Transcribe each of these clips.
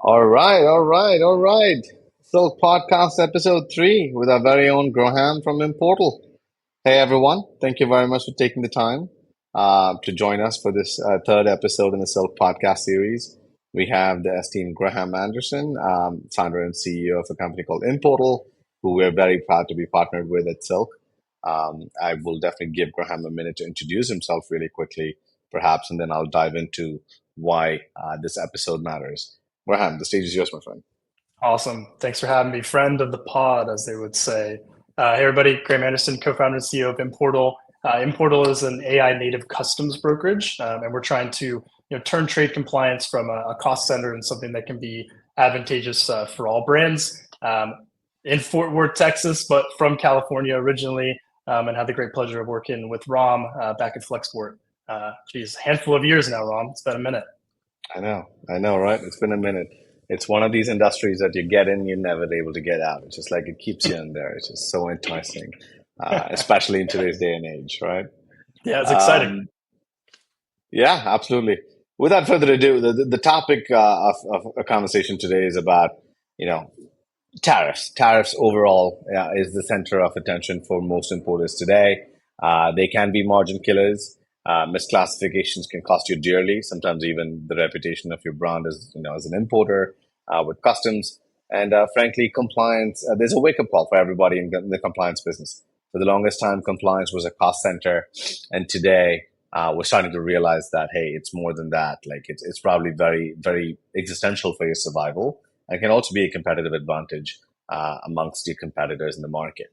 All right. Silq podcast episode 3 with our very own Graham from Importal. Hey everyone, thank you very much for taking the time to join us for this third episode in the Silq podcast series. We have the esteemed Graham Anderson, founder and CEO of a company called Importal, who we're very proud to be partnered with at Silq. I will definitely give Graham a minute to introduce himself really quickly, perhaps, and then I'll dive into why this episode matters. Graham, the stage is yours, my friend. Awesome. Thanks for having me. Friend of the pod, as they would say. Hey, everybody. Graham Anderson, co-founder and CEO of Importal. Importal is an AI native customs brokerage, and we're trying to turn trade compliance from a cost center into something that can be advantageous for all brands. In Fort Worth, Texas, but from California originally, and had the great pleasure of working with Ram back at Flexport. Geez, a handful of years now, Ram. It's been a minute. I know, right? It's been a minute. It's one of these industries that you get in, you're never able to get out. It's just like it keeps you in there. It's just so enticing, especially in today's day and age, right? Yeah, it's exciting. Um, yeah, absolutely. Without further ado, the topic of a conversation today is about, you know, tariffs. Tariffs overall is the center of attention for most importers today. They can be margin killers. Misclassifications can cost you dearly. Sometimes even the reputation of your brand as as an importer with customs. And frankly, compliance. There's a wake up call for everybody in the compliance business. For the longest time, compliance was a cost center, and today we're starting to realize that hey, it's more than that. Like it's probably very existential for your survival and can also be a competitive advantage amongst your competitors in the market.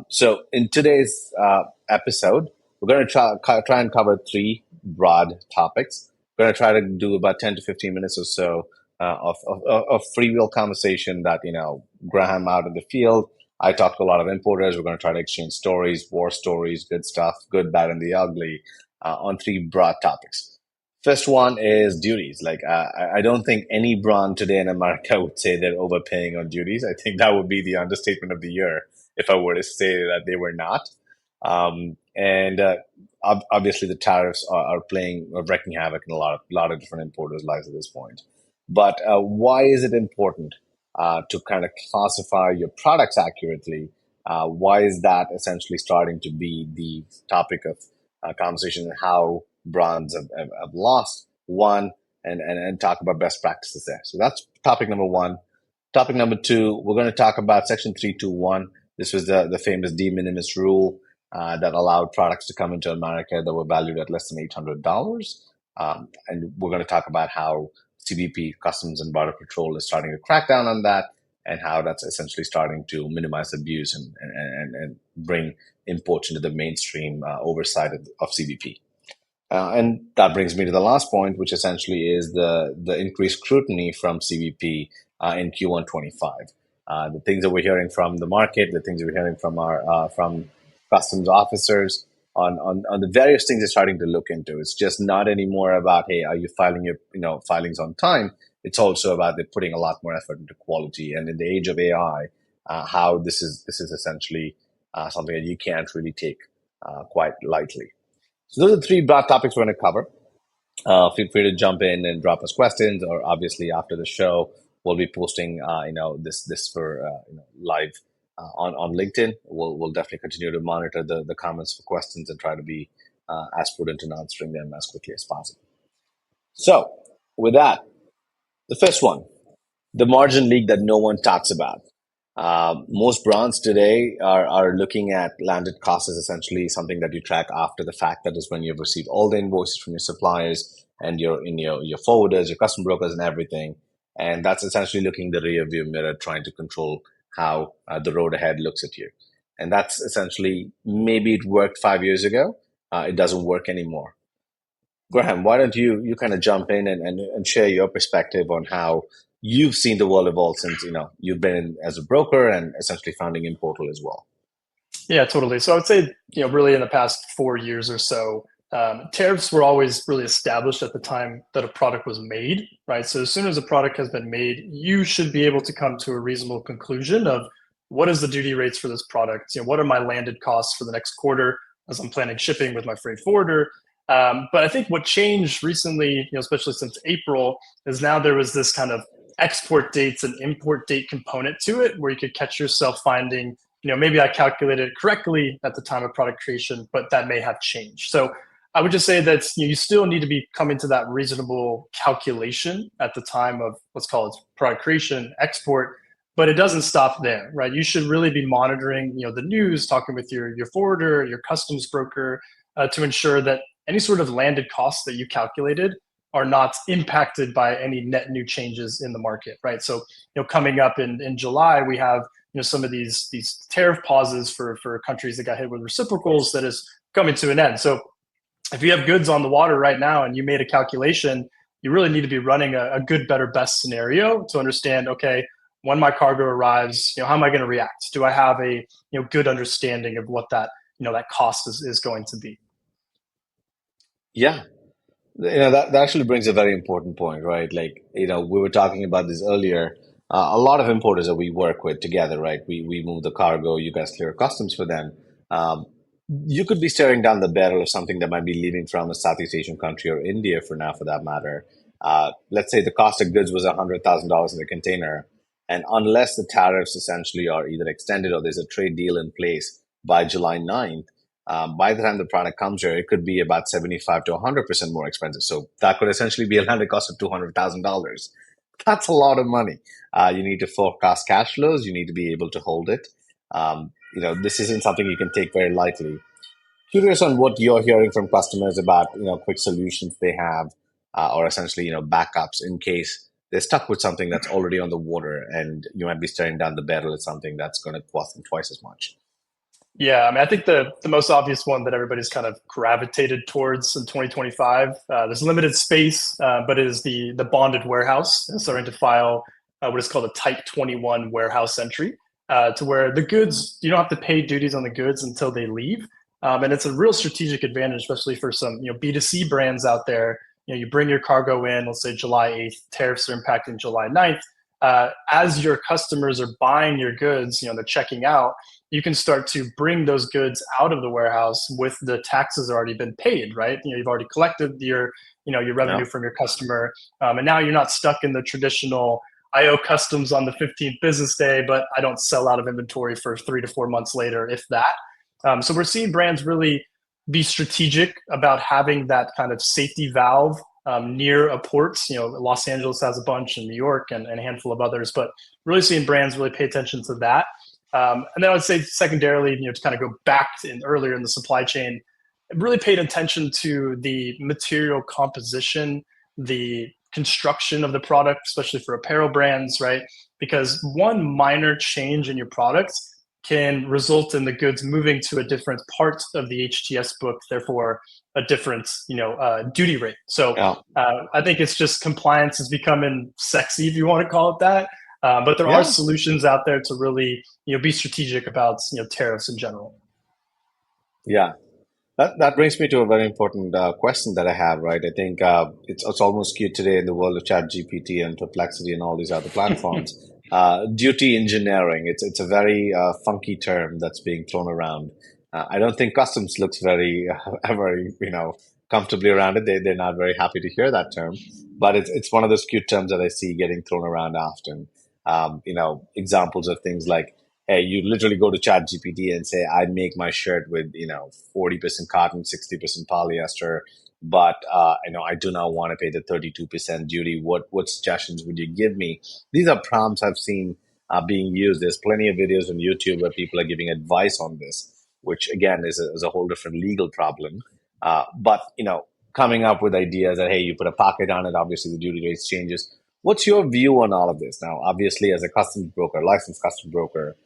So in today's episode, we're going to try and cover three broad topics. We're going to try to do about 10 to 15 minutes or so of freewheel conversation that, Graham out in the field. I talk to a lot of importers. We're going to try to exchange stories, war stories, good stuff, good, bad, and the ugly on three broad topics. First one is duties. I don't think any brand today in America would say they're overpaying on duties. I think that would be the understatement of the year if I were to say that they were not. And obviously, the tariffs are playing or wreaking havoc in a lot of different importers' lives at this point. But why is it important to kind of classify your products accurately? Why is that essentially starting to be the topic of conversation and how brands have lost one and talk about best practices there? So that's topic number one. Topic number two, we're going to talk about Section 321. This was the famous de minimis rule that allowed products to come into America that were valued at less than $800. And we're going to talk about how CBP, Customs and Border Patrol, is starting to crack down on that and how that's essentially starting to minimize abuse and bring imports into the mainstream oversight of CBP. And that brings me to the last point, which essentially is the increased scrutiny from CBP in Q1 25. The things that we're hearing from the market, the things that we're hearing from our from customs officers on the various things they're starting to look into. It's just not anymore about, hey, are you filing your filings on time? It's also about they're putting a lot more effort into quality. And in the age of AI, how this is essentially something that you can't really take quite lightly. So those are the three broad topics we're going to cover. Feel free to jump in and drop us questions, or obviously after the show, we'll be posting, this for live on LinkedIn. We'll definitely continue to monitor the comments for questions and try to be as prudent in answering them as quickly as possible. So with that, the first one, the margin leak that no one talks about. Most brands today are looking at landed costs as essentially something that you track after the fact. That is when you've received all the invoices from your suppliers and your forwarders, your custom brokers, and everything. And that's essentially looking the rear view mirror, trying to control how the road ahead looks at you. And that's essentially, maybe it worked 5 years ago. It doesn't work anymore. Graham, why don't you kind of jump in and share your perspective on how you've seen the world evolve since you've been in as a broker and essentially founding Importal as well. Yeah, totally. So I would say, really in the past 4 years or so, tariffs were always really established at the time that a product was made, right? So as soon as a product has been made, you should be able to come to a reasonable conclusion of what is the duty rates for this product? What are my landed costs for the next quarter as I'm planning shipping with my freight forwarder? But I think what changed recently, especially since April, is now there was this kind of export dates and import date component to it, where you could catch yourself finding, maybe I calculated it correctly at the time of product creation, but that may have changed. So I would just say that you still need to be coming to that reasonable calculation at the time of, let's call it, product creation, export, but it doesn't stop there, right? You should really be monitoring, the news, talking with your forwarder, your customs broker, to ensure that any sort of landed costs that you calculated are not impacted by any net new changes in the market, right? So, coming up in July, we have some of these tariff pauses for countries that got hit with reciprocals that is coming to an end. So, if you have goods on the water right now and you made a calculation, you really need to be running a good, better, best scenario to understand, okay, when my cargo arrives, how am I going to react? Do I have a good understanding of what that that cost is going to be? Yeah, that actually brings a very important point, right? Like, we were talking about this earlier. A lot of importers that we work with together, right? We move the cargo, you guys clear customs for them. Um, you could be staring down the barrel of something that might be leaving from a Southeast Asian country or India for now, for that matter. Let's say the cost of goods was $100,000 in the container. And unless the tariffs essentially are either extended or there's a trade deal in place by July 9th, by the time the product comes here, it could be about 75 to 100% more expensive. So that could essentially be a landed cost of $200,000. That's a lot of money. You need to forecast cash flows. You need to be able to hold it. This isn't something you can take very lightly. Curious on what you're hearing from customers about, quick solutions they have, or essentially, backups in case they're stuck with something that's already on the water and you might be staring down the barrel at something that's going to cost them twice as much. Yeah, I mean, I think the most obvious one that everybody's kind of gravitated towards in 2025, there's limited space, but it is the bonded warehouse starting to file what is called a Type 21 warehouse entry, to where the goods, you don't have to pay duties on the goods until they leave. And it's a real strategic advantage, especially for some B2C brands out there. You bring your cargo in, let's say July 8th, tariffs are impacting July 9th. As your customers are buying your goods, they're checking out, you can start to bring those goods out of the warehouse with the taxes already been paid, right? You've already collected your revenue Yeah. from your customer, and now you're not stuck in the traditional. I owe customs on the 15th business day, but I don't sell out of inventory for 3 to 4 months later, if that. So we're seeing brands really be strategic about having that kind of safety valve near a port. Los Angeles has a bunch, and New York, and a handful of others. But really seeing brands really pay attention to that. And then I would say secondarily, to kind of go back earlier in the supply chain, really paid attention to the material composition, the construction of the product, especially for apparel brands, right? Because one minor change in your product can result in the goods moving to a different part of the HTS book, therefore a different, duty rate. So Yeah. I think it's just compliance is becoming sexy, if you want to call it that. But there are Yeah. solutions out there to really, be strategic about, tariffs in general. Yeah. That brings me to a very important question that I have, right? I think it's almost cute today in the world of Chat GPT and Perplexity and all these other platforms. Duty engineering, it's a very funky term that's being thrown around. I don't think customs looks very, very, comfortably around it. They're not very happy to hear that term, but it's one of those cute terms that I see getting thrown around often. Examples of things like, hey, you literally go to Chat GPT and say, I make my shirt with, 40% cotton, 60% polyester, but, I do not want to pay the 32% duty. What suggestions would you give me? These are prompts I've seen being used. There's plenty of videos on YouTube where people are giving advice on this, which again is a whole different legal problem. But, coming up with ideas that, hey, you put a pocket on it, obviously the duty rates changes. What's your view on all of this? Now, obviously, as a customs broker, licensed customs broker,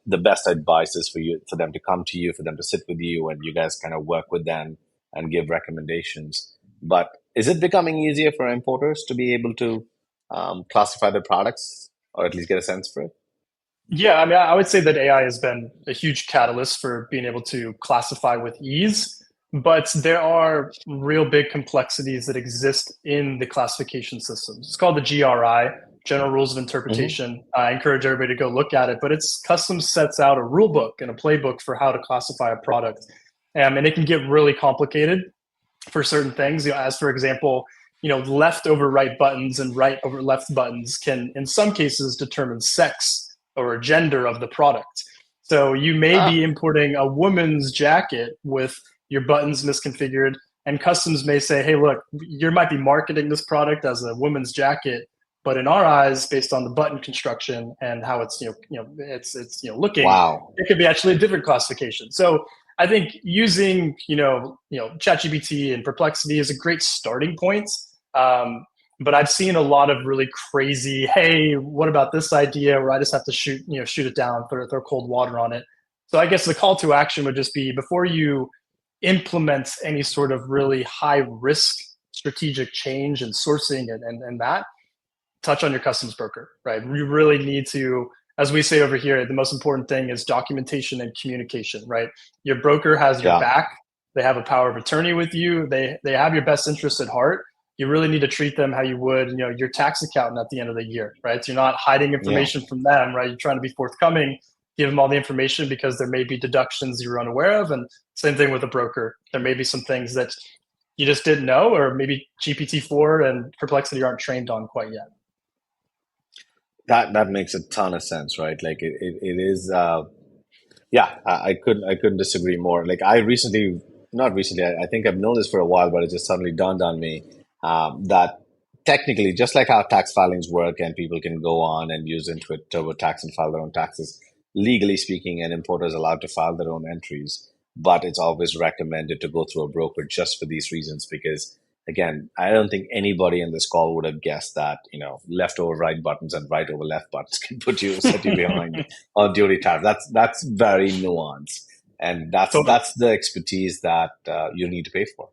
the best advice is for them to come to you, for them to sit with you, and you guys kind of work with them and give recommendations. But is it becoming easier for importers to be able to classify their products or at least get a sense for it? Yeah, I mean, I would say that AI has been a huge catalyst for being able to classify with ease, but there are real big complexities that exist in the classification systems. It's called the GRI, General Rules of Hmm. Interpretation. I encourage everybody to go look at it, but it's customs sets out a rule book and a playbook for how to classify a product. And it can get really complicated for certain things. As for example, left over right buttons and right over left buttons can, in some cases, determine sex or gender of the product. So you may be Ah, importing a woman's jacket with your buttons misconfigured, and customs may say, "Hey, look, you might be marketing this product as a woman's jacket, but in our eyes, based on the button construction and how it's it's looking, wow. it could be actually a different classification." So I think using ChatGPT and Perplexity is a great starting point. Um, but I've seen a lot of really crazy, hey, what about this idea where I just have to shoot it down, throw cold water on it. So I guess the call to action would just be before you implement any sort of really high risk strategic change and sourcing and that, touch on your customs broker, right? You really need to, as we say over here, the most important thing is documentation and communication, right? Your broker has your Yeah, back. They have a power of attorney with you. They have your best interest at heart. You really need to treat them how you would, your tax accountant at the end of the year, right? So you're not hiding yeah. information from them, right? You're trying to be forthcoming, give them all the information because there may be deductions you're unaware of. And same thing with a broker. There may be some things that you just didn't know, or maybe GPT-4 and Perplexity aren't trained on quite yet. That makes a ton of sense, right? Like it is. Yeah, I couldn't disagree more. Like I recently, not recently, I think I've known this for a while, but it just suddenly dawned on me that technically, just like how tax filings work, and people can go on and use Intuit TurboTax and file their own taxes, legally speaking, an importer is allowed to file their own entries, but it's always recommended to go through a broker just for these reasons because. Again, I don't think anybody in this call would have guessed that, left over right buttons and right over left buttons can set you behind on duty tariff. That's very nuanced, and that's Totally. that's the expertise that you need to pay for.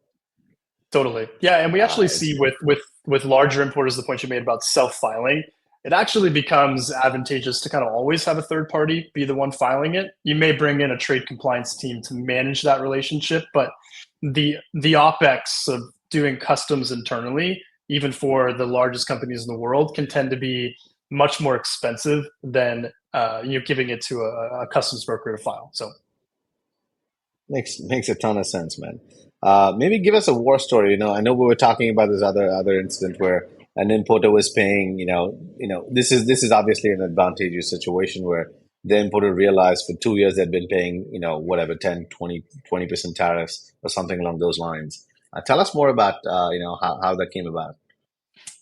Totally. Yeah, and we actually It's see with larger importers, the point you made about self-filing, it actually becomes advantageous to kind of always have a third party be the one filing it. You may bring in a trade compliance team to manage that relationship, but the OpEx of doing customs internally, even for the largest companies in the world, can tend to be much more expensive than giving it to a customs broker to file. So makes a ton of sense, man. Maybe give us a war story. I know we were talking about this other incident where an importer was paying. This is obviously an advantageous situation where the importer realized for 2 years they'd been paying, whatever, 10, 20% tariffs or something along those lines. Tell us more about, how that came about.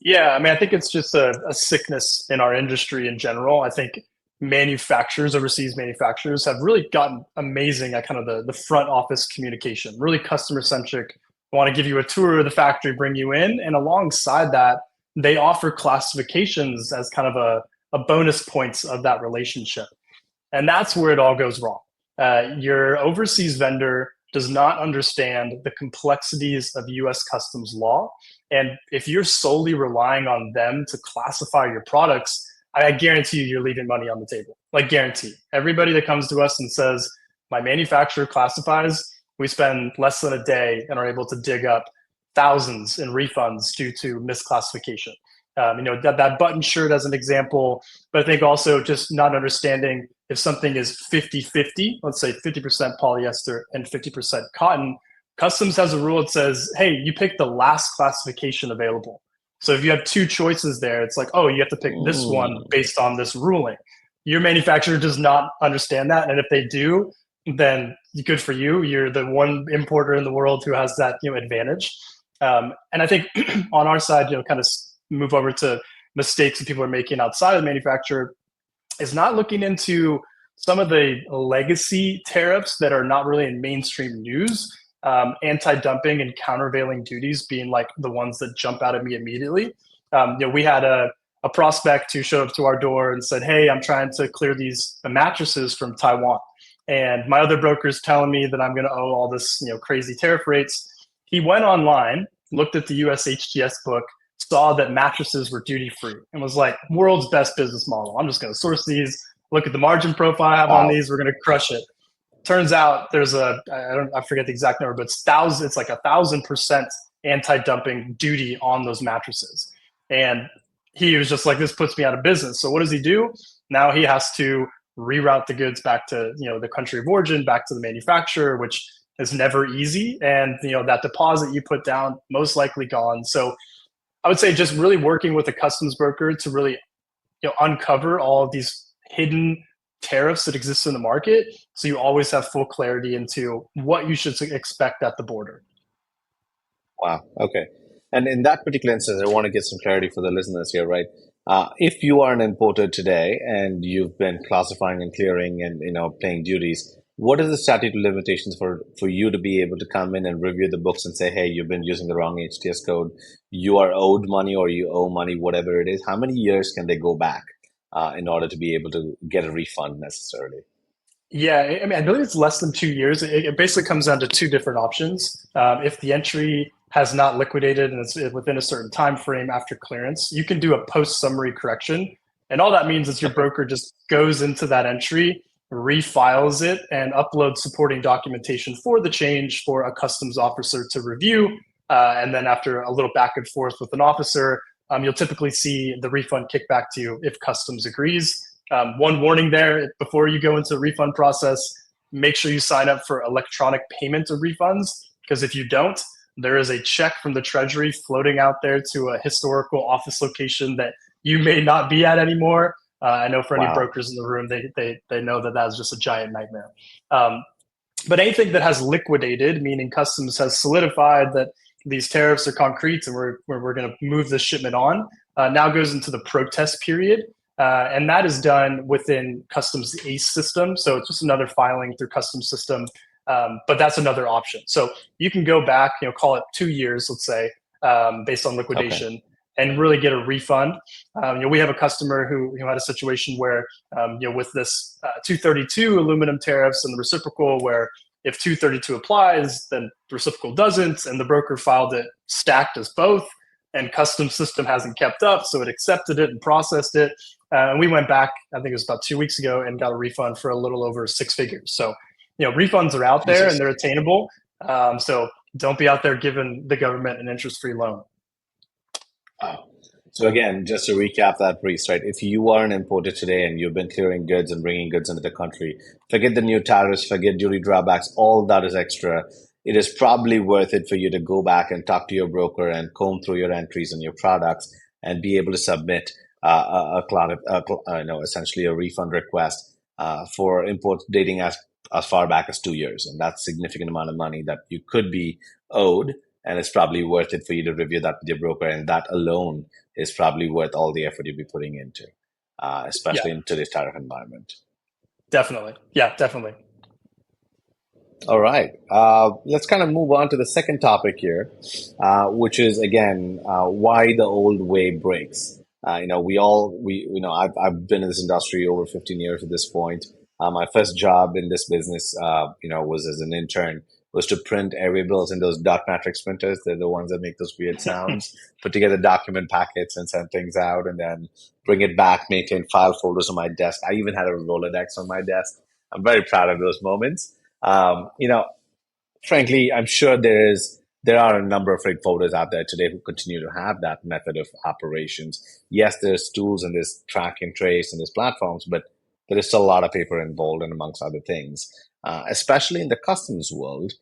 yeah, I mean, I think it's just a sickness in our industry in general. I think manufacturers, overseas manufacturers, have really gotten amazing at kind of the front office communication, really customer centric. Want to give you a tour of the factory, bring you in, and alongside that, they offer classifications as kind of a bonus points of that relationship. And that's where it all goes wrong. Your overseas vendor does not understand the complexities of US customs law. And if you're solely relying on them to classify your products, I guarantee you're leaving money on the table. Like, guarantee. Everybody that comes to us and says, my manufacturer classifies, we spend less than a day and are able to dig up thousands in refunds due to misclassification. That button shirt as an example, but I think also just not understanding if something is 50-50, let's say 50% polyester and 50% cotton, customs has a rule that says, hey, you pick the last classification available. So if you have two choices there, it's like, oh, you have to pick this one Mm, based on this ruling. Your manufacturer does not understand that. And if they do, then good for you. You're the one importer in the world who has that advantage. And I think on our side, kind of move over to mistakes that people are making outside of the manufacturer is not looking into some of the legacy tariffs that are not really in mainstream news. Anti-dumping and countervailing duties being like the ones that jump out at me immediately. We had a prospect who showed up to our door and said, "Hey, I'm trying to clear these mattresses from Taiwan, and my other broker's telling me that I'm going to owe all this crazy tariff rates." He went online, looked at the USHTS book, saw that mattresses were duty free, and was like, "World's best business model. I'm just going to source these. Look at the margin profile I have on wow. these. We're going to crush it." Turns out there's I forget the exact number, but it's like 1,000% anti-dumping duty on those mattresses. And he was just like, this puts me out of business. So what does he do? Now he has to reroute the goods back to the country of origin, back to the manufacturer, which is never easy. And that deposit you put down most likely gone. So I would say just really working with a customs broker to really uncover all of these hidden tariffs that exist in the market, so you always have full clarity into what you should expect at the border. Wow. Okay. And in that particular instance, I want to get some clarity for the listeners here, right? If you are an importer today and you've been classifying and clearing and paying duties, what is the statute of limitations for you to be able to come in and review the books and say, hey, you've been using the wrong HTS code, you are owed money or you owe money, whatever it is? How many years can they go back in order to be able to get a refund necessarily? Yeah, I mean, I believe it's less than 2 years. It basically comes down to two different options. If the entry has not liquidated and it's within a certain time frame after clearance, you can do a post summary correction, and all that means is your Okay. broker just goes into that entry, refiles it, and uploads supporting documentation for the change for a customs officer to review. And then after a little back and forth with an officer, you'll typically see the refund kick back to you if customs agrees. One warning there before you go into the refund process, make sure you sign up for electronic payment of refunds, because if you don't, there is a check from the Treasury floating out there to a historical office location that you may not be at anymore. I know for any Wow. brokers in the room, they know that that's just a giant nightmare. Um, but anything that has liquidated, meaning customs has solidified that these tariffs are concrete and we're going to move this shipment on, now goes into the protest period. And that is done within customs ACE system. So it's just another filing through customs system. But that's another option. So you can go back, call it 2 years, let's say, based on Okay. liquidation, and really get a refund. We have a customer who had a situation where, with this 232 aluminum tariffs and the reciprocal, where if 232 applies, then the reciprocal doesn't, and the broker filed it stacked as both, and customs system hasn't kept up, so it accepted it and processed it. And we went back, I think it was about 2 weeks ago, and got a refund for a little over 6 figures. So, refunds are out there and Jesus. they're attainable. So don't be out there giving the government an interest-free loan. Wow. So again, just to recap that, Priest, right? If you are an importer today and you've been clearing goods and bringing goods into the country, forget the new tariffs, forget duty drawbacks, all that is extra. It is probably worth it for you to go back and talk to your broker and comb through your entries and your products and be able to submit essentially a refund request for imports dating as far back as 2 years, and that's a significant amount of money that you could be owed, and it's probably worth it for you to review that with your broker, and that alone is probably worth all the effort you'd be putting into, Yeah, especially in today's tariff environment. definitely. Yeah, definitely. All right, let's kind of move on to the second topic here, which is again why the old way breaks. I've been in this industry over 15 years at this point. My first job in this business, was as an intern, was to print area bills in those dot matrix printers. They're the ones that make those weird sounds. Put together document packets and send things out, and then bring it back, maintain file folders on my desk. I even had a Rolodex on my desk. I'm very proud of those moments. Um, you know, Frankly, I'm sure there are a number of freight forwarders out there today who continue to have that method of operations. Yes, there's tools and there's track and trace and there's platforms, but there is still a lot of paper involved and amongst other things, especially in the customs world,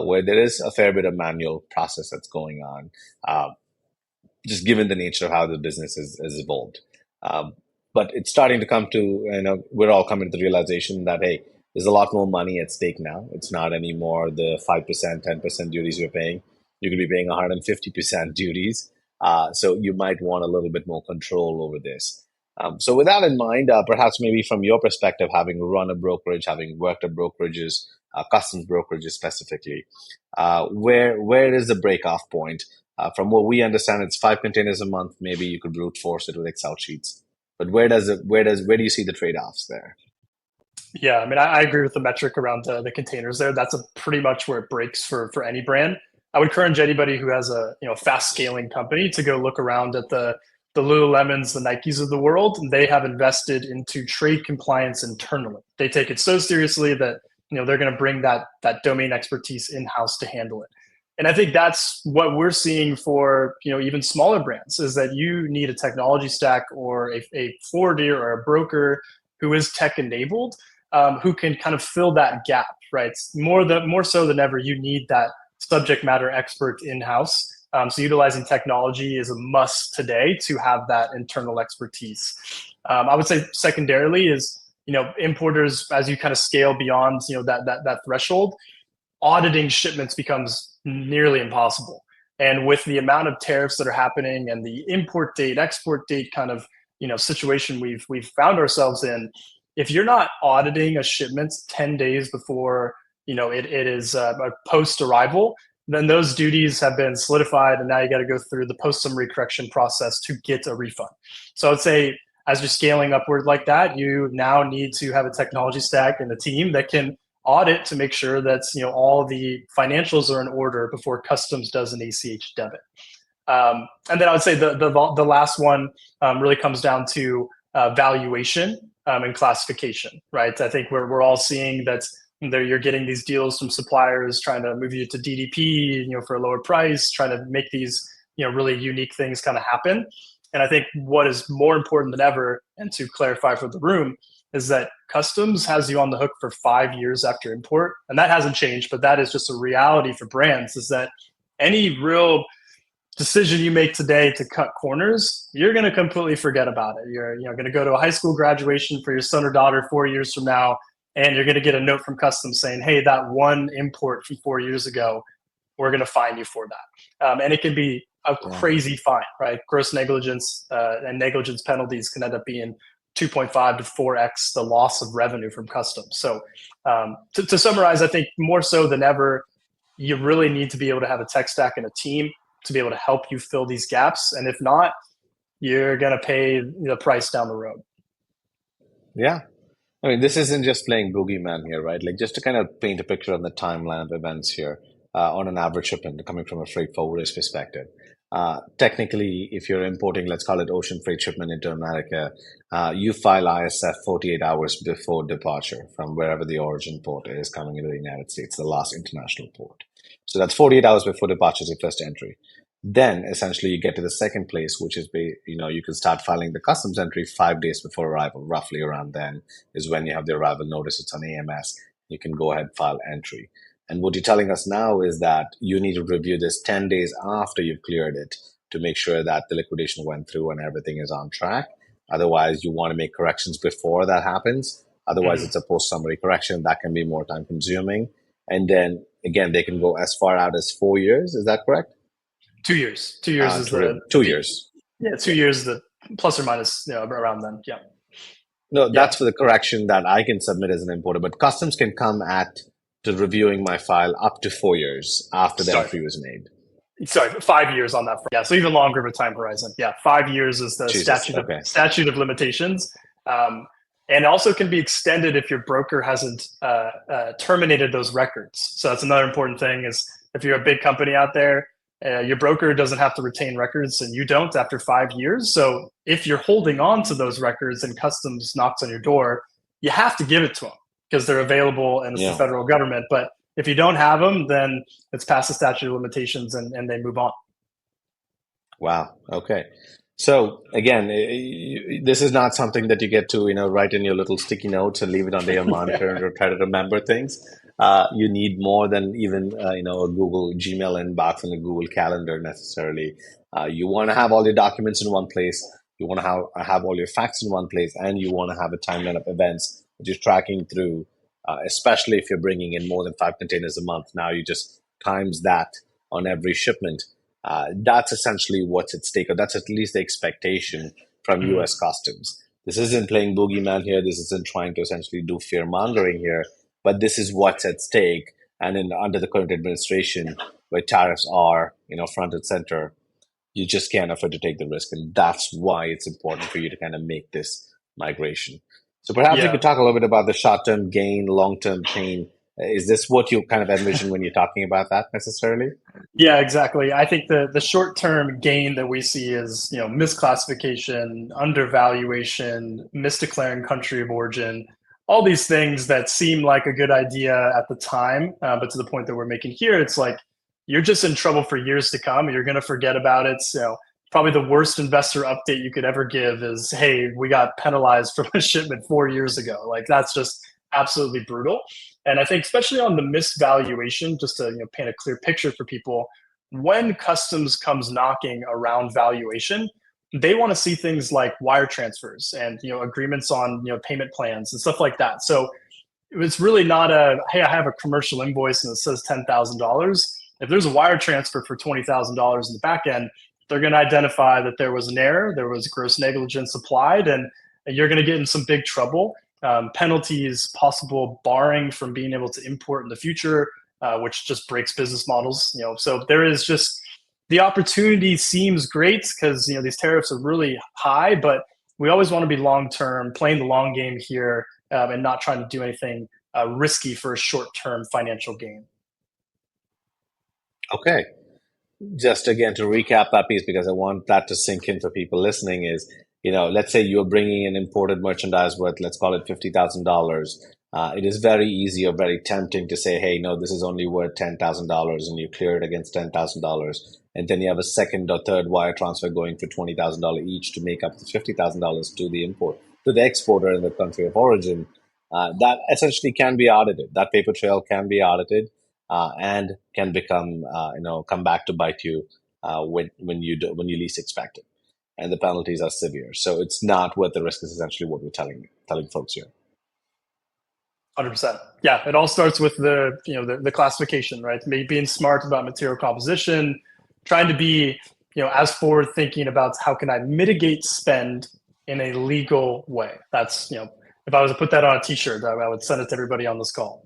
where there is a fair bit of manual process that's going on. Uh, just given the nature of how the business has evolved. Um, but it's starting to come to, we're all coming to the realization that, hey, there's a lot more money at stake now. It's not anymore the 5%, 10% duties you're paying. You could be paying 150% duties. So you might want a little bit more control over this. So with that in mind, perhaps maybe from your perspective, having run a brokerage, having worked at brokerages, customs brokerages specifically, where is the break-off point? From what we understand, it's 5 containers a month. Maybe you could brute force it with Excel sheets. But where do you see the trade-offs there? Yeah, I mean, I agree with the metric around the containers there. That's pretty much where it breaks for any brand. I would encourage anybody who has a fast scaling company to go look around at the Lululemons, the Nikes of the world. They have invested into trade compliance internally. They take it so seriously that they're going to bring that domain expertise in house to handle it. And I think that's what we're seeing for even smaller brands, is that you need a technology stack or a forwarder or a broker who is tech enabled, who can kind of fill that gap, right? More so than ever, you need that subject matter expert in house. So utilizing technology is a must today to have that internal expertise. I would say secondarily is, importers, as you kind of scale beyond, that threshold, auditing shipments becomes nearly impossible. And with the amount of tariffs that are happening and the import date, export date kind of situation we've found ourselves in, if you're not auditing a shipment 10 days before it is post arrival, then those duties have been solidified, and now you got to go through the post summary correction process to get a refund. So I'd say as you're scaling upward like that, you now need to have a technology stack and a team that can audit to make sure that all the financials are in order before customs does an ACH debit. And then I would say the last one really comes down to valuation and classification, right? I think we're all seeing that you're getting these deals from suppliers trying to move you to DDP, for a lower price, trying to make these really unique things kind of happen. And I think what is more important than ever, and to clarify for the room, is that customs has you on the hook for 5 years after import. And that hasn't changed, but that is just a reality for brands, is that any real decision you make today to cut corners, you're going to completely forget about it. You're going to go to a high school graduation for your son or daughter 4 years from now, and you're going to get a note from customs saying, hey, that one import from 4 years ago, we're going to fine you for that. And it can be a crazy fine, right? Gross negligence and negligence penalties can end up being 2.5 to 4x the loss of revenue from customs. So to summarize, I think more so than ever, you really need to be able to have a tech stack and a team to be able to help you fill these gaps. And if not, you're going to pay the price down the road. Yeah. I mean, this isn't just playing boogeyman here, right? Like, just to kind of paint a picture on the timeline of events here, on an average shipment coming from a freight forwarder's perspective. Technically, if you're importing, let's call it ocean freight shipment into America, you file ISF 48 hours before departure from wherever the origin port is coming into the United States, the last international port. So that's 48 hours before departure is your first entry. Then essentially you get to the second place, which is, you can start filing the customs entry 5 days before arrival. Roughly around then is when you have the arrival notice. It's on AMS. You can go ahead, file entry. And what you're telling us now is that you need to review this 10 days after you've cleared it to make sure that the liquidation went through and everything is on track. Otherwise, you want to make corrections before that happens. Otherwise, it's a post-summary correction that can be more time consuming. And then again, they can go as far out as 4 years. Is that correct? 2 years. 2 years is the 2 years. Yeah, 2 years, the plus or minus around then. Yeah. No, that's for the correction that I can submit as an importer, but customs can come at to reviewing my file up to 4 years after the entry was made. Sorry, 5 years on that. Yeah, so even longer of a time horizon. Yeah, 5 years is the statute of limitations. And also can be extended if your broker hasn't terminated those records. So that's another important thing, is if you're a big company out there, your broker doesn't have to retain records and you don't after 5 years. So if you're holding on to those records and customs knocks on your door, you have to give it to them because they're available and it's the federal government. But if you don't have them, then it's past the statute of limitations and they move on. Wow. Okay. So again, this is not something that you get to, write in your little sticky notes and leave it on your monitor or try to remember things. You need more than even, a Google Gmail inbox and a Google Calendar necessarily. You want to have all your documents in one place. You want to have all your facts in one place, and you want to have a timeline of events that you're tracking through, especially if you're bringing in more than 5 containers a month. Now you just times that on every shipment. That's essentially what's at stake, or that's at least the expectation from U.S. Customs. This isn't playing boogeyman here. This isn't trying to essentially do fear mongering here, but this is what's at stake. And under the current administration, where tariffs are, front and center, you just can't afford to take the risk, and that's why it's important for you to kind of make this migration. So perhaps you could talk a little bit about the short-term gain, long-term pain. Is this what you kind of envision when you're talking about that necessarily? Yeah, exactly. I think the short-term gain that we see is, misclassification, undervaluation, misdeclaring country of origin, all these things that seem like a good idea at the time, but to the point that we're making here, it's like you're just in trouble for years to come. You're going to forget about it. So probably the worst investor update you could ever give is, hey, we got penalized from a shipment 4 years ago. Like, that's just absolutely brutal. And I think especially on the misvaluation, just to paint a clear picture for people, when customs comes knocking around valuation, they want to see things like wire transfers and agreements on payment plans and stuff like that. So it's really not a, hey, I have a commercial invoice and it says $10,000. If there's a wire transfer for $20,000 in the back end, they're going to identify that there was an error, there was gross negligence applied, and you're going to get in some big trouble. Penalties, possible barring from being able to import in the future, which just breaks business models. So there is just, the opportunity seems great because these tariffs are really high, but we always want to be long term, playing the long game here, and not trying to do anything risky for a short term financial gain. Okay. Just again to recap that piece because I want that to sink in for people listening is, let's say you're bringing in imported merchandise worth, let's call it $50,000. It is very easy or very tempting to say, hey, no, this is only worth $10,000 and you clear it against $10,000. And then you have a second or third wire transfer going for $20,000 each to make up the $50,000 to the exporter in the country of origin. That essentially can be audited. That paper trail can be audited. And can become, come back to bite you when you least expect it, and the penalties are severe. So it's not worth the risk. Is essentially what we're telling folks here. 100%. Yeah, it all starts with the classification, right? Maybe being smart about material composition, trying to be as forward thinking about how can I mitigate spend in a legal way. That's if I was to put that on a T-shirt, I would send it to everybody on this call.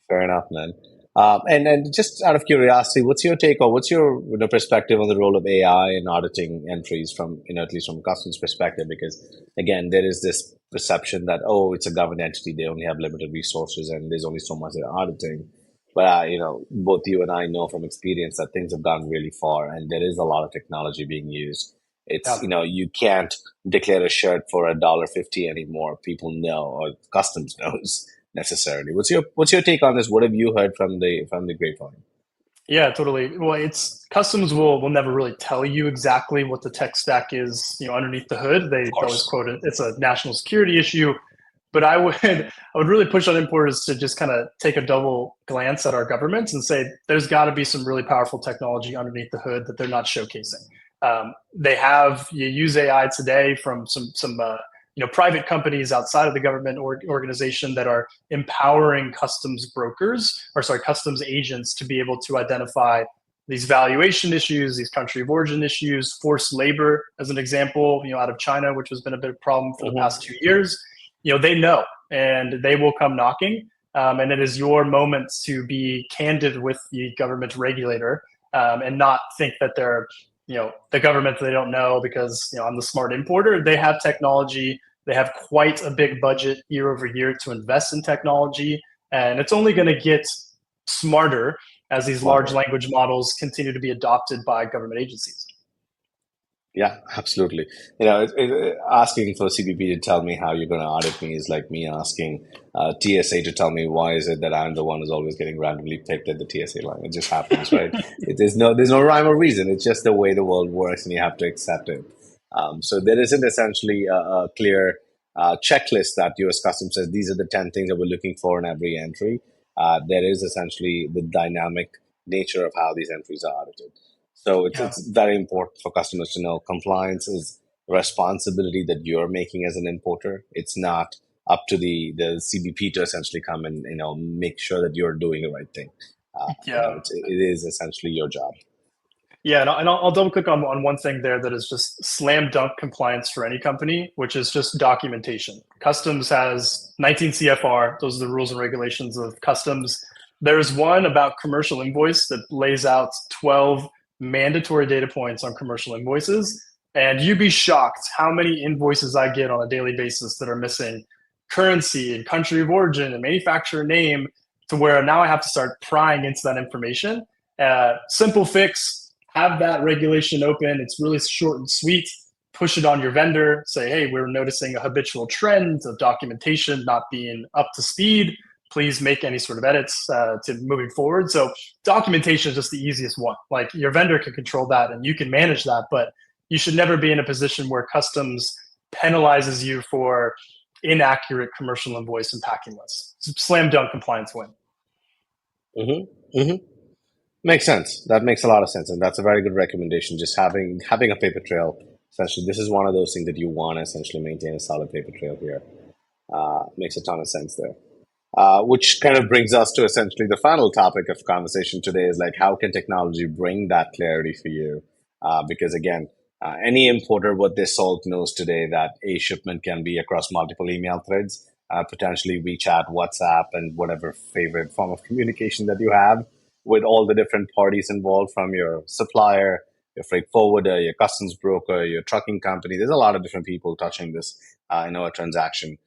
Fair enough, man. And just out of curiosity, what's your take or what's your perspective on the role of AI in auditing entries from at least from a customs perspective? Because again, there is this perception that it's a government entity, they only have limited resources and there's only so much they're auditing. But both you and I know from experience that things have gone really far, and there is a lot of technology being used. It's you can't declare a shirt for $1.50 anymore. People know, or customs knows necessarily. What's your take on this? What have you heard from the grapevine? Yeah, totally. Well, it's customs will never really tell you exactly what the tech stack is, underneath the hood. They Of always course. quote it. It's a national security issue. But I would really push on importers to just kind of take a double glance at our governments and say there's got to be some really powerful technology underneath the hood that they're not showcasing. You use AI today from some private companies outside of the government organization that are empowering customs brokers, or sorry, customs agents, to be able to identify these valuation issues, these country of origin issues, forced labor, as an example, out of China, which has been a big problem for the past 2 years. They know, and they will come knocking. And it is your moment to be candid with the government regulator, and not think that they're the government they don't know because I'm the smart importer. They have technology. They have quite a big budget year over year to invest in technology, and it's only going to get smarter as these large Smarter. language models continue to be adopted by government agencies. Yeah, absolutely. Asking for CBP to tell me how you're going to audit me is like me asking TSA to tell me why is it that I'm the one who's always getting randomly picked at the TSA line. It just happens, right? There's no rhyme or reason. It's just the way the world works, and you have to accept it. So there isn't essentially a clear checklist that U.S. Customs says these are the 10 things that we're looking for in every entry. There is essentially the dynamic nature of how these entries are audited. So Yeah. it's very important for customers to know compliance is a responsibility that you're making as an importer. It's not up to the CBP to essentially come and make sure that you're doing the right thing. Yeah. It is essentially your job. Yeah, and I'll double click on one thing there that is just slam dunk compliance for any company, which is just documentation. Customs has 19 CFR; those are the rules and regulations of customs. There's one about commercial invoice that lays out 12 mandatory data points on commercial invoices, and you'd be shocked how many invoices I get on a daily basis that are missing currency and country of origin and manufacturer name, to where now I have to start prying into that information. Simple fix: have that regulation open. It's really short and sweet. Push it on your vendor. Say, hey, we're noticing a habitual trend of documentation not being up to speed. Please make any sort of edits to moving forward. So documentation is just the easiest one. Like, your vendor can control that and you can manage that, but you should never be in a position where customs penalizes you for inaccurate commercial invoice and packing lists. Slam dunk compliance win. Mm-hmm. Mm-hmm. Makes sense. That makes a lot of sense, and that's a very good recommendation. Just having a paper trail. Essentially, this is one of those things that you want to essentially maintain a solid paper trail here. Makes a ton of sense there. Which kind of brings us to essentially the final topic of conversation today is like how can technology bring that clarity for you? Because again, any importer what they Silq knows today that a shipment can be across multiple email threads, potentially WeChat, WhatsApp, and whatever favorite form of communication that you have with all the different parties involved from your supplier, your freight forwarder, your customs broker, your trucking company. There's a lot of different people touching this a transaction.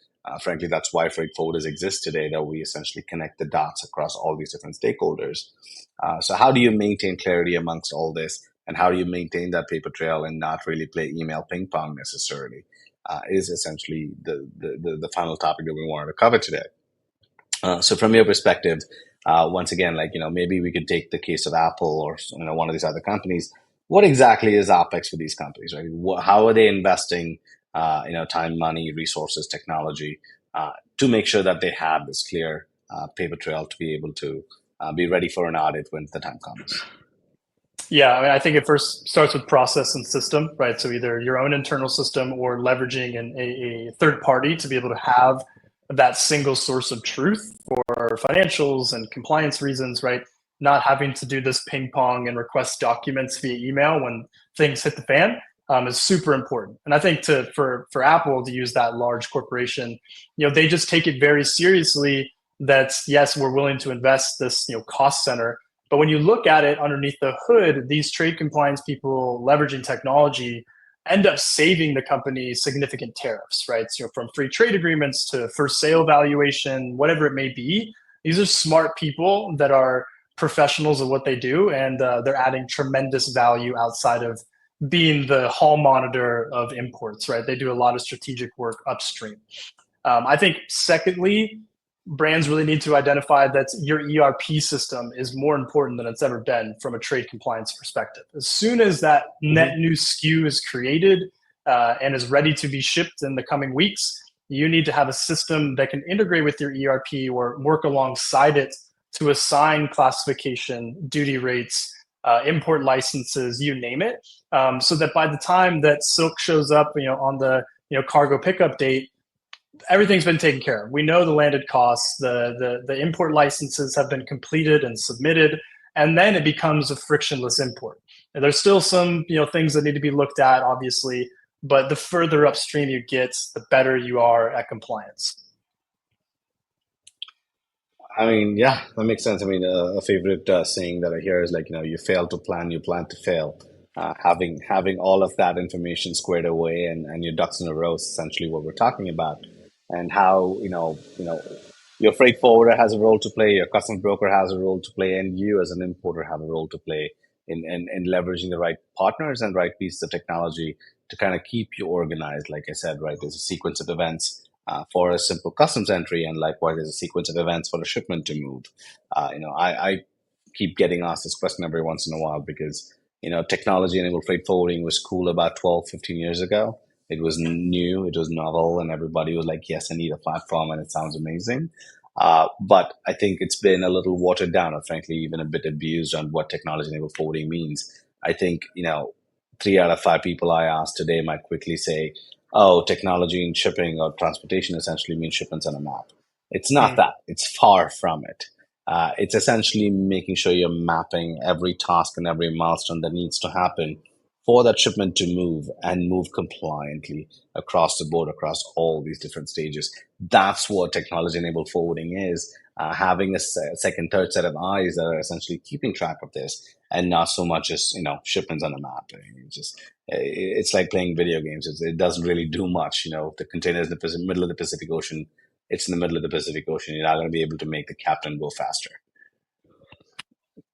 Frankly, that's why freight forwarders exist today, that we essentially connect the dots across all these different stakeholders. So how do you maintain clarity amongst all this? And how do you maintain that paper trail and not really play email ping pong necessarily? Is essentially the final topic that we wanted to cover today. So from your perspective, once again, like, maybe we could take the case of Apple or, one of these other companies. What exactly is OpEx for these companies, right? How are they investing, time, money, resources, technology, to make sure that they have this clear paper trail to be able to be ready for an audit when the time comes? Yeah, I mean, I think it first starts with process and system, right? So either your own internal system or leveraging a third party to be able to have that single source of truth for financials and compliance reasons, right? Not having to do this ping pong and request documents via email when things hit the fan is super important. And I think for Apple to use that large corporation, they just take it very seriously. That yes, we're willing to invest this cost center, but when you look at it underneath the hood, these trade compliance people leveraging technology end up saving the company significant tariffs, right? So from free trade agreements to first sale valuation, whatever it may be, these are smart people that are professionals of what they do, and they're adding tremendous value outside of being the hall monitor of imports, right? They do a lot of strategic work upstream. I think, secondly, brands really need to identify that your ERP system is more important than it's ever been from a trade compliance perspective. As soon as that net Hmm. new SKU is created and is ready to be shipped in the coming weeks, you need to have a system that can integrate with your ERP or work alongside it to assign classification, duty rates, import licenses, you name it, so that by the time that Silq shows up, on the cargo pickup date, everything's been taken care of. We know the landed costs, the import licenses have been completed and submitted, and then it becomes a frictionless import. And there's still some things that need to be looked at, obviously, but the further upstream you get, the better you are at compliance. I mean, yeah, that makes sense. I mean, a favorite saying that I hear is like, you fail to plan, you plan to fail. Having all of that information squared away and your ducks in a row is essentially what we're talking about, and how your freight forwarder has a role to play, your customs broker has a role to play, and you as an importer have a role to play in leveraging the right partners and right pieces of technology to kind of keep you organized. Like I said, right, there's a sequence of events for a simple customs entry, and likewise, there's a sequence of events for a shipment to move. I keep getting asked this question every once in a while because technology enabled freight forwarding was cool about 12, 15 years ago. It was new, it was novel, and everybody was like, yes, I need a platform, and it sounds amazing. But I think it's been a little watered down, or frankly, even a bit abused on what technology enabled forwarding means. I think, 3 out of 5 people I asked today might quickly say, oh, technology in shipping or transportation essentially means shipments on a map. It's not Hmm. that, it's far from it. It's essentially making sure you're mapping every task and every milestone that needs to happen for that shipment to move and move compliantly across the board, across all these different stages. That's what technology enabled forwarding is. Having a second, third set of eyes that are essentially keeping track of this, and not so much as shipments on a map. I mean, it's like playing video games. It doesn't really do much. The container is in the middle of the Pacific Ocean. It's in the middle of the Pacific Ocean. You're not going to be able to make the captain go faster.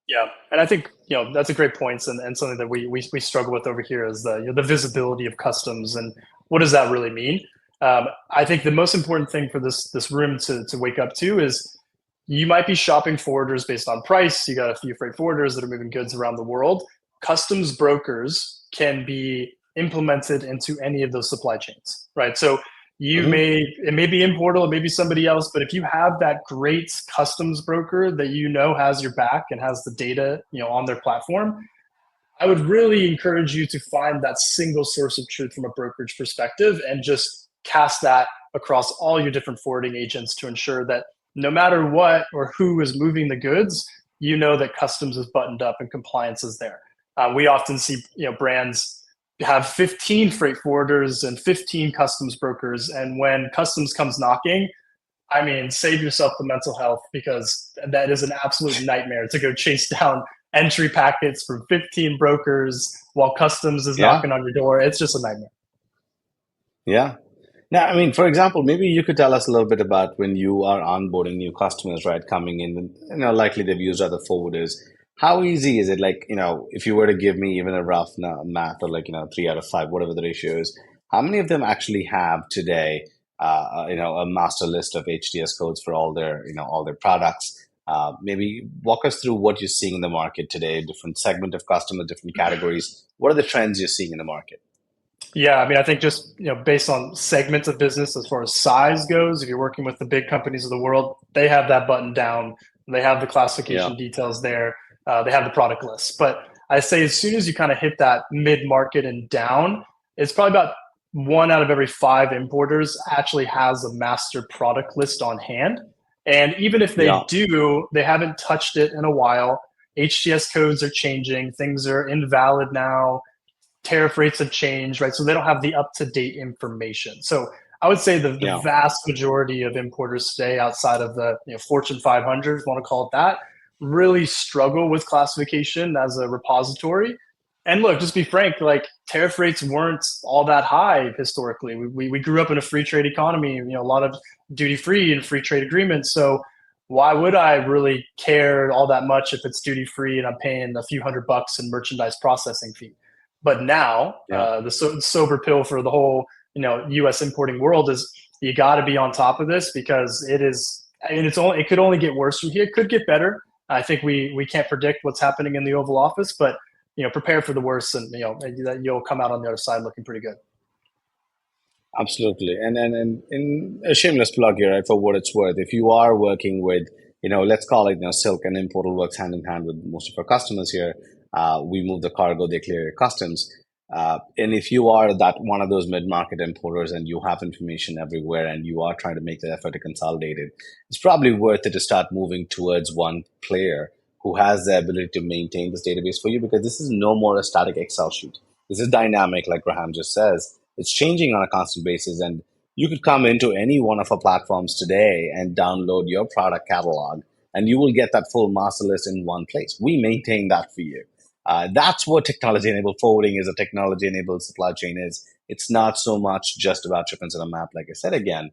Yeah, and I think that's a great point, and something that we struggle with over here is the visibility of customs and what does that really mean. I think the most important thing for this room to wake up to is you might be shopping forwarders based on price. You got a few freight forwarders that are moving goods around the world. Customs brokers can be implemented into any of those supply chains, right? So Hmm. It may be Importal, it may be somebody else, but if you have that great customs broker that has your back and has the data, on their platform, I would really encourage you to find that single source of truth from a brokerage perspective and just cast that across all your different forwarding agents to ensure that no matter what or who is moving the goods, that customs is buttoned up and compliance is there. We often see brands have 15 freight forwarders and 15 customs brokers, and when customs comes knocking, I mean, save yourself the mental health, because that is an absolute nightmare to go chase down entry packets from 15 brokers while customs is Yeah. knocking on your door. It's just a nightmare. Yeah. Now, I mean, for example, maybe you could tell us a little bit about when you are onboarding new customers, right, coming in, and, likely they've used other forwarders. How easy is it? Like, if you were to give me even a rough math or like, 3 out of 5, whatever the ratio is, how many of them actually have today, a master list of HTS codes for all their products? Maybe walk us through what you're seeing in the market today, different segment of customers, different categories. What are the trends you're seeing in the market? Yeah, I mean, I think just based on segments of business as far as size goes, if you're working with the big companies of the world, they have that button down. They have the Yeah. classification details there. They have the product list. But I say as soon as you kind of hit that mid market and down, it's probably about 1 out of every 5 importers actually has a master product list on hand. And even if they Yeah. do, they haven't touched it in a while. HTS codes are changing. Things are invalid now. Tariff rates have changed, right? So they don't have the up to date information. So I would say the Yeah. vast majority of importers today, outside of the Fortune 500, if you want to call it that, really struggle with classification as a repository. And look, just be frank, like tariff rates weren't all that high historically. We grew up in a free trade economy, a lot of duty free and free trade agreements. So why would I really care all that much if it's duty free and I'm paying a few $100 in merchandise processing fee? But now, Yeah. the sober pill for the whole U.S. importing world is you got to be on top of this, because it is. I mean, it could only get worse from here. It could get better. I think we can't predict what's happening in the Oval Office, but prepare for the worst, and you'll come out on the other side looking pretty good. Absolutely. And in a shameless plug here, right, for what it's worth, if you are working with, let's call it, Silk and Importal works hand in hand with most of our customers here. We move the cargo, they clear your customs. And if you are that one of those mid-market importers and you have information everywhere and you are trying to make the effort to consolidate it, it's probably worth it to start moving towards one player who has the ability to maintain this database for you, because this is no more a static Excel sheet. This is dynamic, like Graham just says. It's changing on a constant basis, and you could come into any one of our platforms today and download your product catalog, and you will get that full master list in one place. We maintain that for you. That's what technology-enabled forwarding is. A technology-enabled supply chain is. It's not so much just about shipments on a map, like I said again,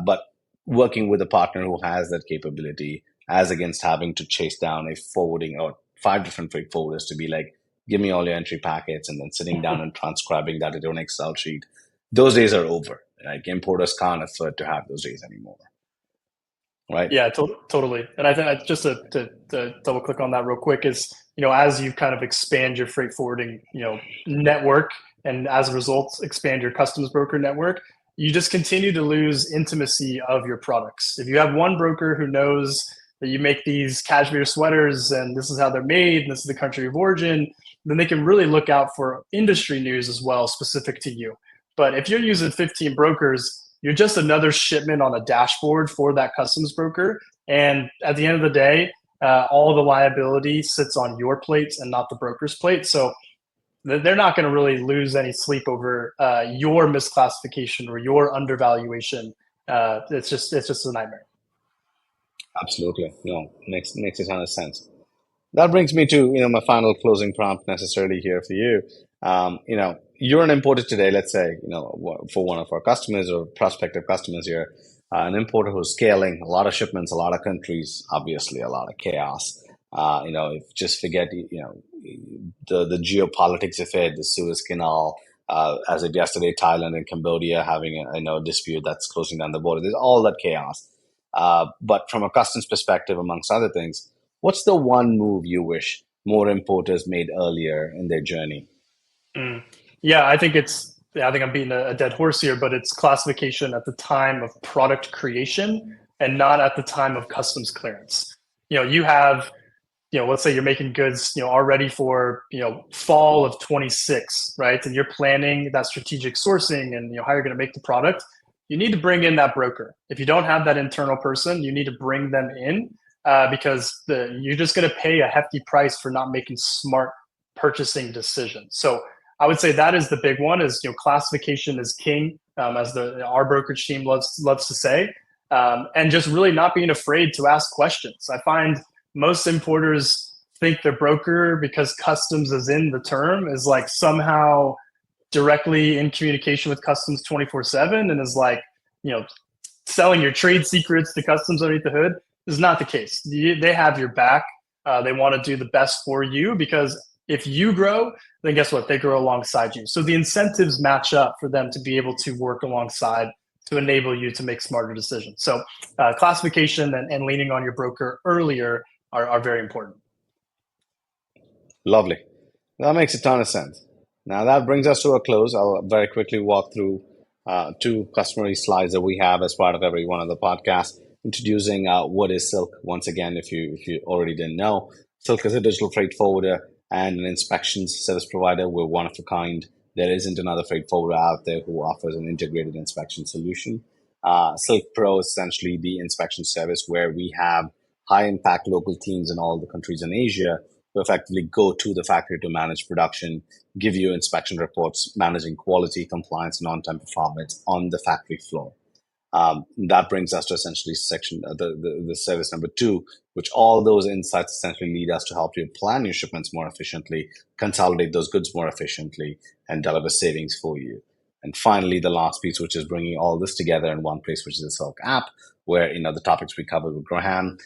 but working with a partner who has that capability, as against having to chase down a forwarding or 5 different freight forwarders to be like, give me all your entry packets, and then sitting down and transcribing that into an Excel sheet. Those days are over. Like importers can't afford to have those days anymore, right? Yeah, totally. And I think just to double click on that real quick is, as you kind of expand your freight forwarding, network, and as a result, expand your customs broker network, you just continue to lose intimacy of your products. If you have one broker who knows that you make these cashmere sweaters and this is how they're made and this is the country of origin, then they can really look out for industry news as well, specific to you. But if you're using 15 brokers, you're just another shipment on a dashboard for that customs broker. And at the end of the day, all the liability sits on your plate and not the broker's plate. So they're not going to really lose any sleep over your misclassification or your undervaluation. It's just a nightmare. Absolutely. No, makes a ton of sense. That brings me to my final closing prompt necessarily here for you. You're an importer today. Let's say for one of our customers or prospective customers here, an importer who's scaling a lot of shipments, a lot of countries, obviously a lot of chaos. If just forget the geopolitics of it, the Suez Canal. As of yesterday, Thailand and Cambodia having a dispute that's closing down the border. There's all that chaos. But from a customs perspective, amongst other things, what's the one move you wish more importers made earlier in their journey? Mm. Yeah, I think I think I'm beating a dead horse here, but it's classification at the time of product creation and not at the time of customs clearance. You have, let's say you're making goods, already for, fall of 26, right? And you're planning that strategic sourcing and, how you're going to make the product. You need to bring in that broker. If you don't have that internal person, you need to bring them in because you're just going to pay a hefty price for not making smart purchasing decisions. So I would say that is the big one. Is classification is king, as our brokerage team loves to say, and just really not being afraid to ask questions. I find most importers think their broker, because customs is in the term, is like somehow directly in communication with customs 24/7 and is like, selling your trade secrets to customs underneath the hood. Is not the case. They have your back. They want to do the best for you, because if you grow, then guess what? They grow alongside you. So the incentives match up for them to be able to work alongside to enable you to make smarter decisions. So classification and leaning on your broker earlier are very important. Lovely. That makes a ton of sense. Now that brings us to a close. I'll very quickly walk through two customary slides that we have as part of every one of the podcasts, introducing what is Silq. Once again, if you already didn't know, Silq is a digital freight forwarder and an inspections service provider. We're one of a kind. There isn't another freight forwarder out there who offers an integrated inspection solution. Silq Pro is essentially the inspection service where we have high impact local teams in all the countries in Asia who effectively go to the factory to manage production, give you inspection reports, managing quality, compliance, and on-time performance on the factory floor. That brings us to essentially the service number two, which all those insights essentially lead us to help you plan your shipments more efficiently, consolidate those goods more efficiently, and deliver savings for you. And finally, the last piece, which is bringing all this together in one place, which is the Silq app, where the topics we covered with Graham,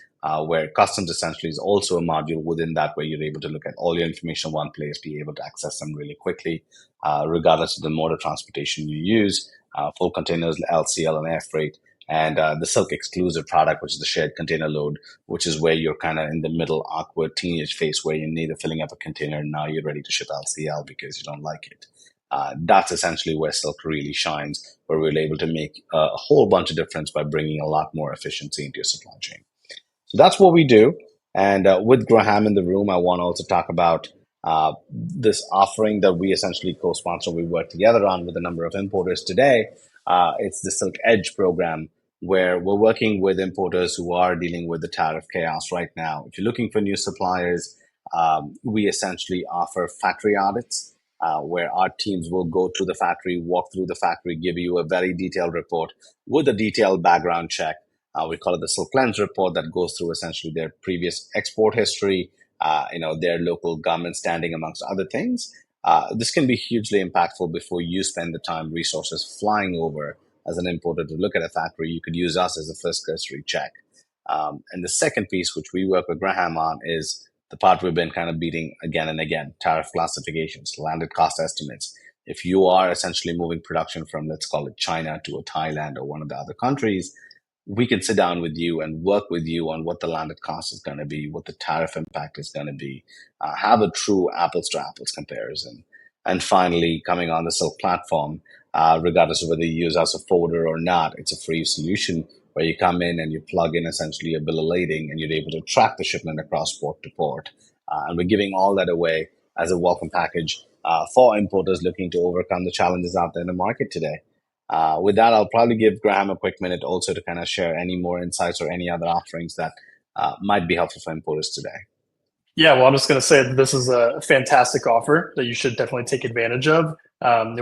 where customs essentially is also a module within that, where you're able to look at all your information in one place, be able to access them really quickly, regardless of the mode of transportation you use, full containers, LCL, and air freight, and the Silq exclusive product, which is the shared container load, which is where you're kind of in the middle awkward teenage phase where you're neither filling up a container and now you're ready to ship LCL because you don't like it. That's essentially where Silq really shines, where we're able to make a whole bunch of difference by bringing a lot more efficiency into your supply chain. So that's what we do. And with Graham in the room, I want to also talk about this offering that we essentially co-sponsor. We work together on with a number of importers today. It's the Silq Edge program, where we're working with importers who are dealing with the tariff chaos right now. If you're looking for new suppliers, we essentially offer factory audits, where our teams will go to the factory, walk through the factory, give you a very detailed report with a detailed background check. We call it the Silq Lens report, that goes through essentially their previous export history, their local government standing, amongst other things. This can be hugely impactful before you spend the time, resources flying over as an importer to look at a factory. You could use us as a first cursory check. And the second piece, which we work with Graham on, is the part we've been kind of beating again and again: tariff classifications, landed cost estimates. If you are essentially moving production from, let's call it China to a Thailand or one of the other countries, we can sit down with you and work with you on what the landed cost is going to be, what the tariff impact is going to be, have a true apples to apples comparison. And finally, coming on the Silq platform, regardless of whether you use us a forwarder or not, it's a free solution where you come in and you plug in essentially a bill of lading and you're able to track the shipment across port to port. And we're giving all that away as a welcome package for importers looking to overcome the challenges out there in the market today. With that, I'll probably give Graham a quick minute also to kind of share any more insights or any other offerings that might be helpful for importers today. Yeah, well, I'm just going to say that this is a fantastic offer that you should definitely take advantage of.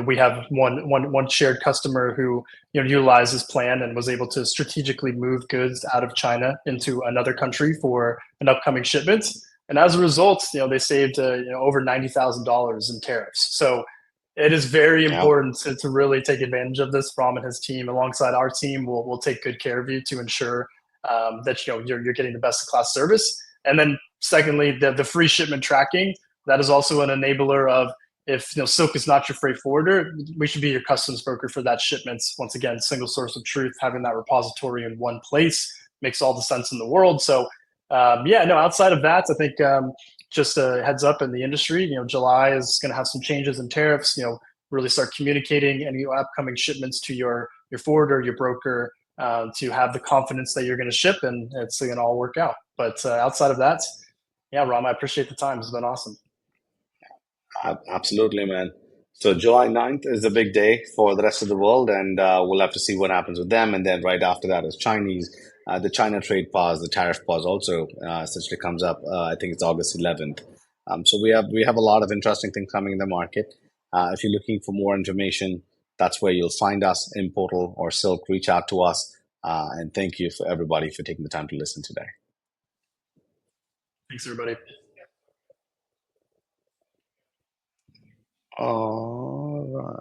We have one shared customer who utilized this plan and was able to strategically move goods out of China into another country for an upcoming shipment, and as a result, they saved over $90,000 in tariffs. So it is very important to really take advantage of this. Ram and his team, alongside our team, will take good care of you to ensure that you're getting the best of class service. And then secondly, the free shipment tracking, that is also an enabler of, if Silq is not your freight forwarder, we should be your customs broker for that shipments. Once again, single source of truth, having that repository in one place makes all the sense in the world. So outside of that, I think just a heads up in the industry, July is going to have some changes in tariffs. really start communicating any upcoming shipments to your forwarder, your broker, to have the confidence that you're going to ship and it's going to all work out. But outside of that, yeah, Ram, I appreciate the time. It's been awesome. Absolutely, man. So July 9th is the big day for the rest of the world, and we'll have to see what happens with them. And then right after that is Chinese. The China trade pause, the tariff pause also essentially comes up. I think it's August 11th. So we have a lot of interesting things coming in the market. If you're looking for more information, that's where you'll find us, Importal or Silq. Reach out to us. And thank you for everybody for taking the time to listen today. Thanks, everybody. All right.